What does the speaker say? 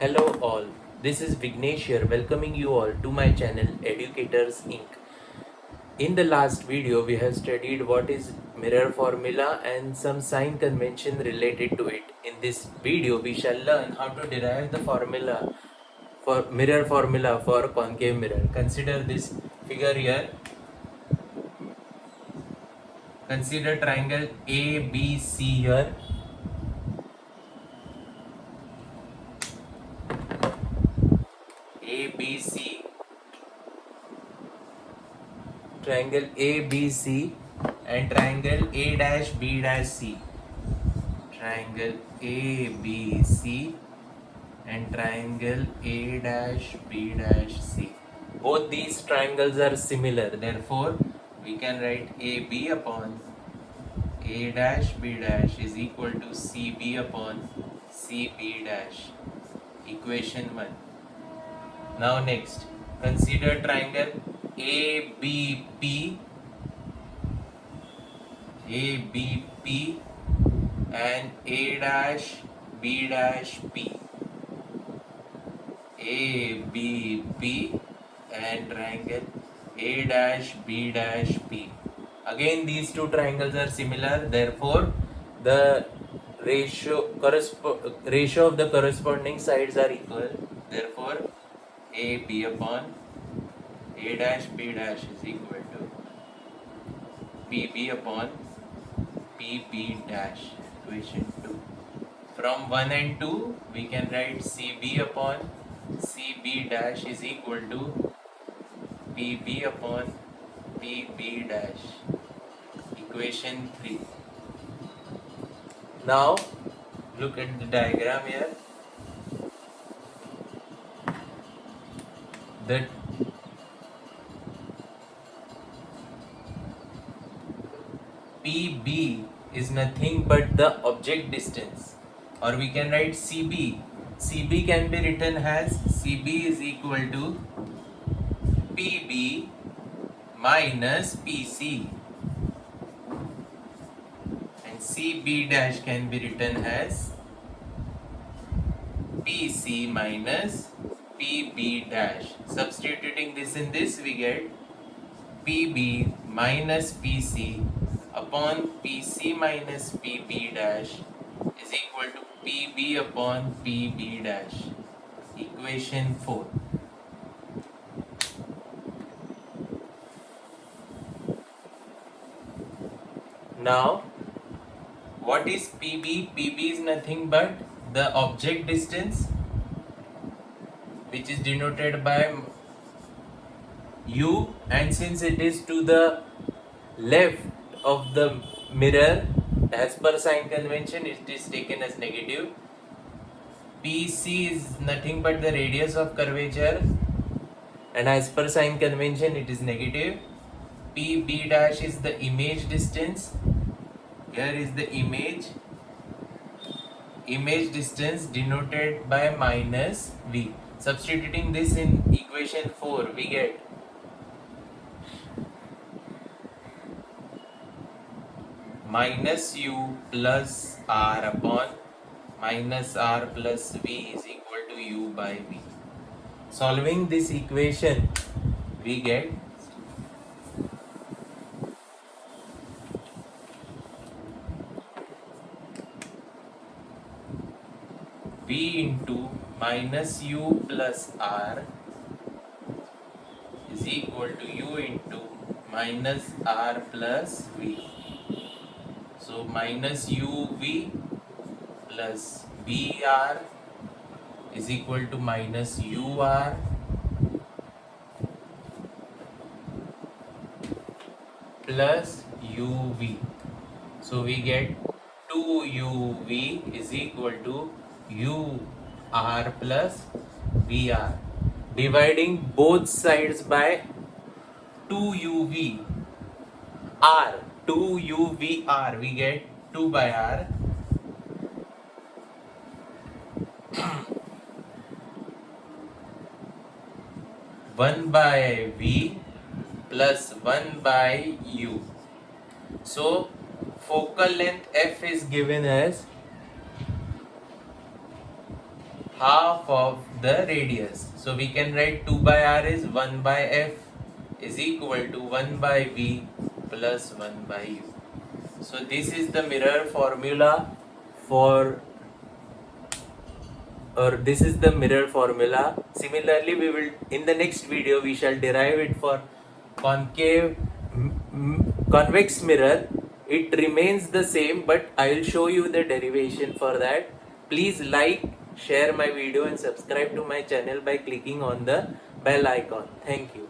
Hello all, this is Vignesh here welcoming you all to my channel Educators Inc. In the last video we have studied what is mirror formula and some sign convention related to it. In this video we shall learn how to derive the formula for mirror formula for concave mirror. Consider this figure here. Consider triangle ABC here. ABC, triangle ABC and triangle A dash B dash C. Triangle ABC and triangle A dash B dash C. Both these triangles are similar, therefore we can write AB upon A dash B dash is equal to CB upon CB dash. Equation 1. Now next, consider triangle ABP and A dash B dash P. ABP and triangle A dash B dash P. Again these two triangles are similar, therefore the ratio of the corresponding sides are equal. Therefore AB upon A dash B dash is equal to PB upon PB dash. Equation 2. From 1 and 2 we can write CB upon CB dash is equal to PB upon PB dash. Equation 3. Now look at the diagram here. That PB is nothing but the object distance, or we can write CB. CB can be written as CB is equal to PB minus PC, and CB dash can be written as PC minus PB dash. Substituting this in this, we get PB minus PC upon PC minus PB dash is equal to PB upon PB dash. Equation 4. Now, what is PB? PB is nothing but the object distance, which is denoted by U, and since it is to the left of the mirror, as per sign convention it is taken as negative. PC is nothing but the radius of curvature, and as per sign convention it is negative. PB dash is the image distance. Here is the image distance denoted by minus V. Substituting this in equation 4, we get minus U plus R upon minus R plus V is equal to U by V. Solving this equation, we get V into minus U plus R is equal to U into minus R plus V. So minus UV plus VR is equal to minus UR plus UV. So we get 2UV is equal to UR plus VR. Dividing both sides by 2UV R, 2UVR, we get 2 by R. One by V plus 1 by U. So focal length F is given as half of the radius. So we can write 2 by r is 1 by f is equal to 1 by v plus 1 by u. So this is the mirror formula for, or this is the mirror formula. Similarly, we will, in the next video we shall derive it for concave convex mirror. It remains the same, but I will show you the derivation for that. Please like, share my video and subscribe to my channel by clicking on the bell icon. Thank you.